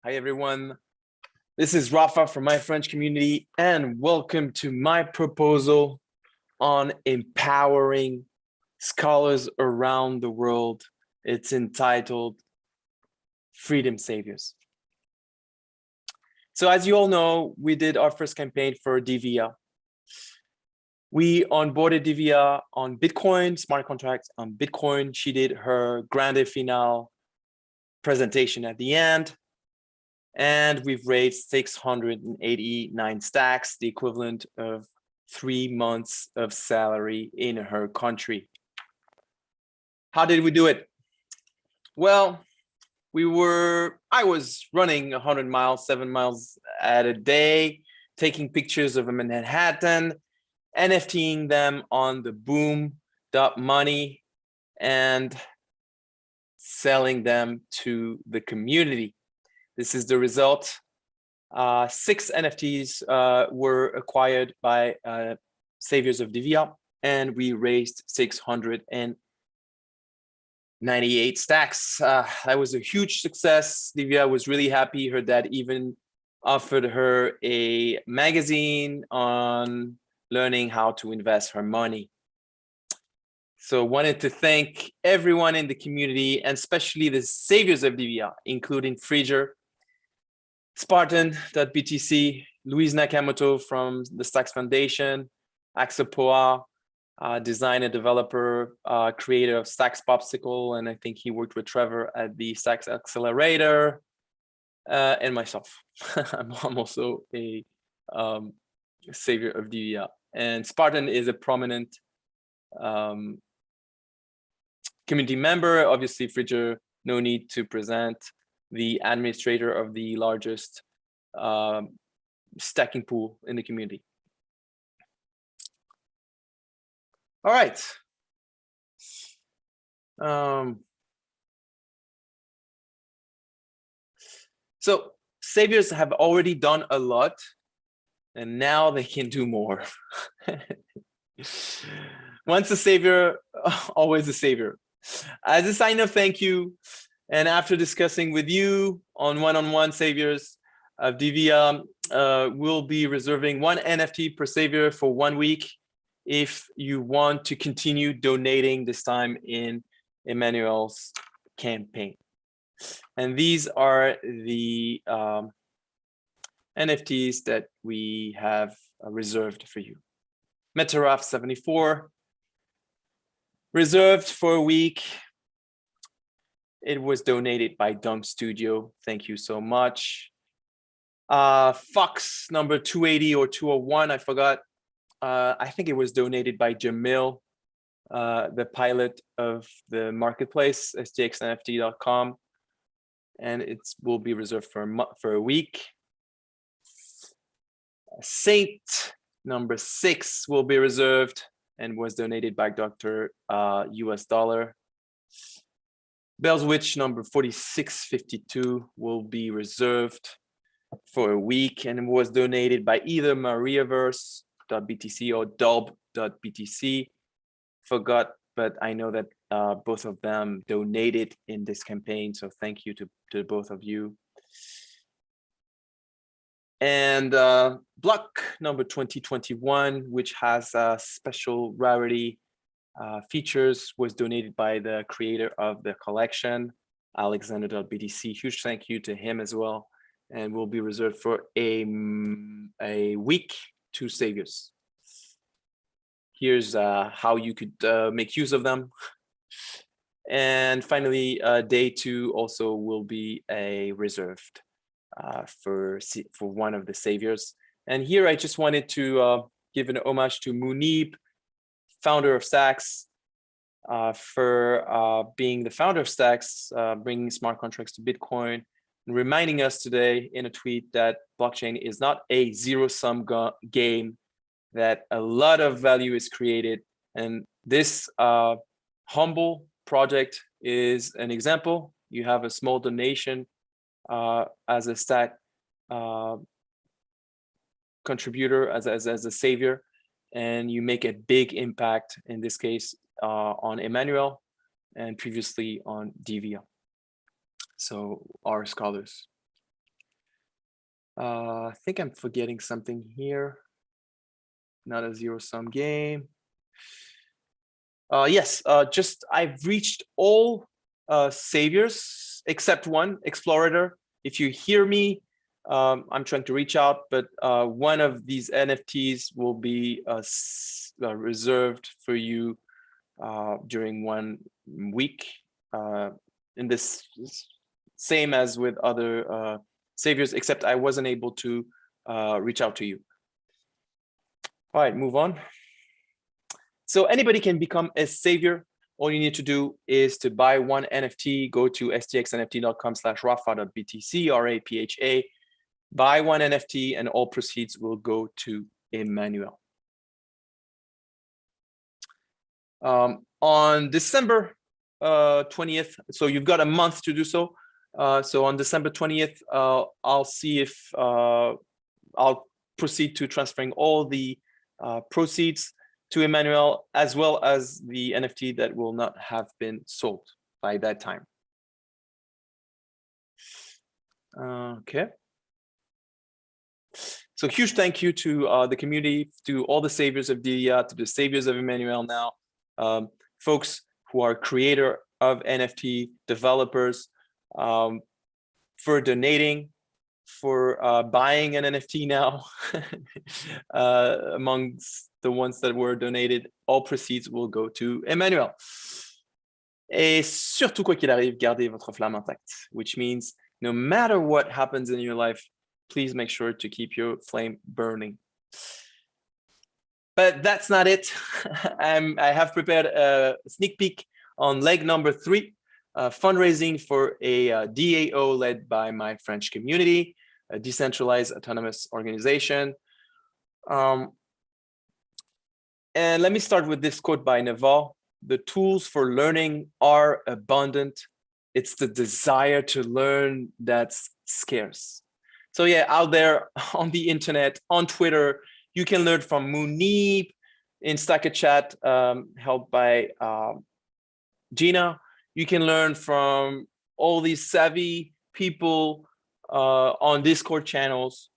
Hi, everyone. This is Rafa from my French community, and welcome to my proposal on empowering scholars around the world. It's entitled Freedom Saviors. So as you all know, we did our first campaign for Divya. We onboarded Divya on Bitcoin, smart contracts on Bitcoin. She did her grande finale presentation at the end. And we've raised 689 stacks, the equivalent of 3 months of salary in her country. How did we do it? Well, I was running 100 miles, 7 miles at a day, taking pictures of them in Manhattan, NFTing them on the boom.money and selling them to the community. This is the result. 6 NFTs were acquired by Saviors of Divya, and we raised 698 stacks. That was a huge success. Divya was really happy. Her dad even offered her a magazine on learning how to invest her money. So wanted to thank everyone in the community, and especially the Saviors of Divya, including Frigger, Spartan.btc, Louise Nakamoto from the Stacks Foundation, Axapoa, designer, developer, creator of Stacks Popsicle, and I think he worked with Trevor at the Stacks Accelerator, and myself. I'm also a Savior of Divya. And Spartan is a prominent community member. Obviously, Frigger, no need to present, the administrator of the largest stacking pool in the community. All right. So Saviors have already done a lot, and now they can do more. Once a Savior, always a Savior. As a sign of thank you, and after discussing with you on one-on-one Saviors of Divya, we'll be reserving 1 NFT per Savior for 1 week if you want to continue donating this time in Emmanuel's campaign. And these are the NFTs that we have reserved for you. Metaraf 74, reserved for a week. It was donated by Dunk Studio. Thank you so much. Fox number 280 or 201, I forgot. I think it was donated by Jamil, the pilot of the marketplace, stxnft.com. And it will be reserved for a week. Saint number 6 will be reserved and was donated by Dr. US Dollar. Bell's Witch number 4652 will be reserved for a week and was donated by either mariaverse.btc or dolb.btc. Forgot, but I know that both of them donated in this campaign, so thank you to both of you. And block number 2021, which has special rarity features, was donated by the creator of the collection, Alexander.btc. Huge thank you to him as well, and will be reserved for a week to Saviors. Here's how you could make use of them. And finally, day 2 also will be reserved for one of the Saviors. And here I just wanted to give an homage to Munib, founder of Stacks, for being the founder of Stacks, bringing smart contracts to Bitcoin, and reminding us today in a tweet that blockchain is not a zero-sum game, that a lot of value is created. And this humble project is an example. You have a small donation as a stack contributor, as a Savior, and you make a big impact, in this case, on Emmanuel and previously on Divya. So our scholars. I think I'm forgetting something here. Not a zero-sum game. Yes, just I've reached all saviors except one, Explorator. If you hear me, I'm trying to reach out, but one of these NFTs will be reserved for you during 1 week. In this, same as with other saviors, except I wasn't able to reach out to you. All right, move on. So anybody can become a savior. All you need to do is to buy one NFT, go to stxnft.com/rapha.btc, RAPHA, buy one NFT, and all proceeds will go to Emmanuel. On December 20th, so you've got a month to do so. So on December 20th, I'll see if I'll proceed to transferring all the proceeds to Emmanuel, as well as the NFT that will not have been sold by that time. Okay. So huge thank you to the community, to all the saviors of DIA, to the saviors of Emmanuel now, folks who are creator of NFT, developers, for donating, for buying an NFT now. Amongst the ones that were donated, all proceeds will go to Emmanuel. Et surtout, quoi qu'il arrive, gardez votre flamme intacte, which means no matter what happens in your life, please make sure to keep your flame burning. But that's not it. I have prepared a sneak peek on leg number 3, fundraising for a DAO led by my French community, a decentralized autonomous organization. And let me start with this quote by Naval. The tools for learning are abundant. It's the desire to learn that's scarce. So yeah, out there on the internet, on Twitter, you can learn from Munib in Stack Chat, helped by Gina. You can learn from all these savvy people on Discord channels,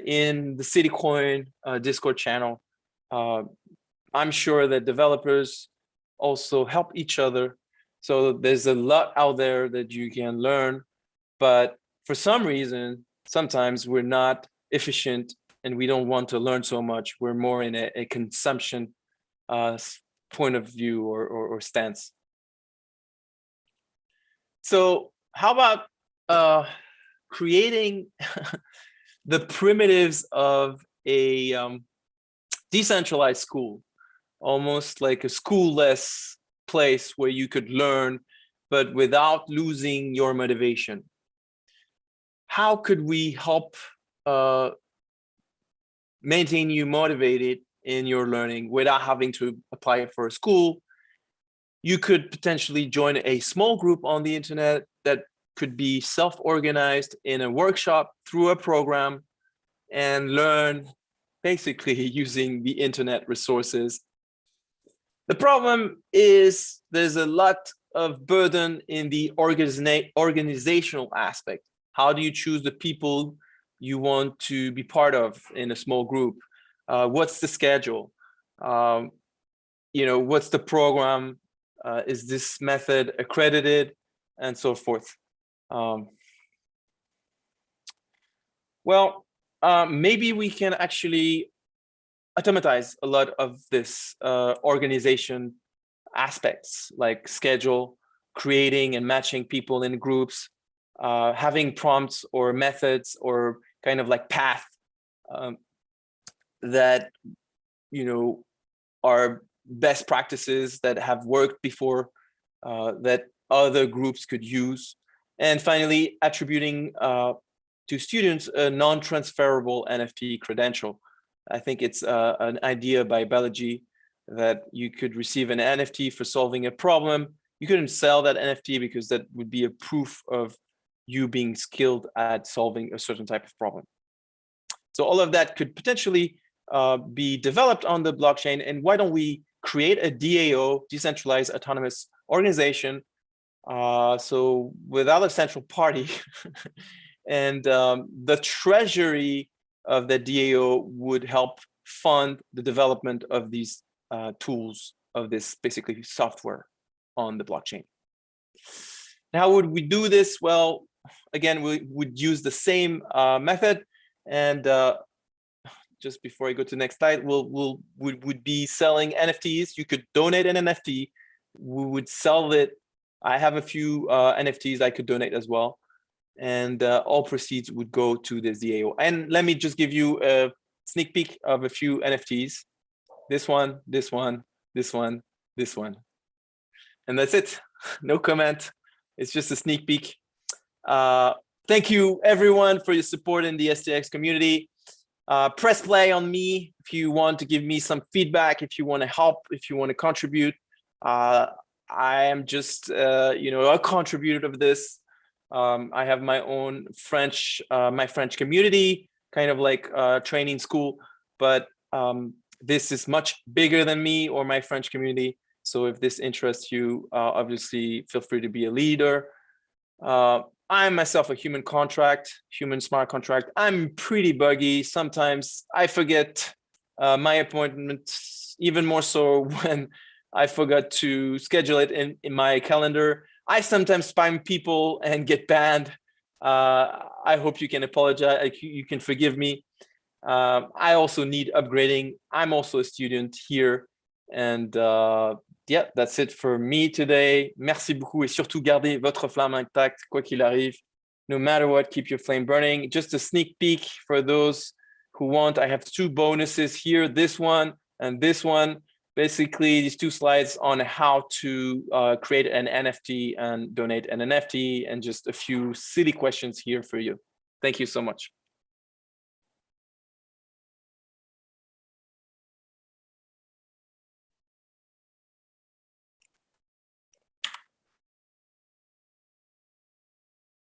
in the Citycoin Discord channel. I'm sure that developers also help each other. So there's a lot out there that you can learn, but for some reason, sometimes we're not efficient and we don't want to learn so much. We're more in a consumption point of view or stance. So how about creating the primitives of a decentralized school, almost like a school-less place where you could learn, but without losing your motivation? How could we help maintain you motivated in your learning without having to apply for a school? You could potentially join a small group on the internet that could be self-organized in a workshop through a program and learn basically using the internet resources. The problem is there's a lot of burden in the organizational aspect. How do you choose the people you want to be part of in a small group? What's the schedule? What's the program? Is this method accredited, and so forth? Maybe we can actually automatize a lot of this organization aspects, like schedule, creating and matching people in groups, having prompts or methods or kind of like path that are best practices that have worked before, that other groups could use. And finally, attributing to students a non-transferable NFT credential. I think it's an idea by Balaji that you could receive an NFT for solving a problem. You couldn't sell that NFT because that would be a proof of you being skilled at solving a certain type of problem. So all of that could potentially be developed on the blockchain. And why don't we create a DAO, decentralized autonomous organization, so without a central party, And the treasury of the DAO would help fund the development of these tools, of this basically software on the blockchain. How would we do this? Well, again, we would use the same method. And just before I go to the next slide, we would be selling NFTs. You could donate an NFT. We would sell it. I have a few NFTs I could donate as well. And all proceeds would go to the DAO. And let me just give you a sneak peek of a few NFTs. This one, this one, this one, this one. And that's it. No comment. It's just a sneak peek. Thank you everyone for your support in the STX community. Press play on me if you want to give me some feedback, if you want to help, if you want to contribute. I am just a contributor of this. I have my own French, my French community, kind of like training school, but this is much bigger than me or my French community. So if this interests you, obviously feel free to be a leader. I'm myself a human smart contract. I'm pretty buggy. Sometimes I forget my appointments, even more so when I forgot to schedule it in my calendar. I sometimes spam people and get banned. I hope you can apologize. You can forgive me. I also need upgrading. I'm also a student here. And yeah, that's it for me today. Merci beaucoup et surtout gardez votre flamme intacte, quoi qu'il arrive. No matter what, keep your flame burning. Just a sneak peek for those who want. I have two bonuses here, this one and this one. Basically, these two slides on how to create an NFT and donate an NFT, and just a few silly questions here for you. Thank you so much.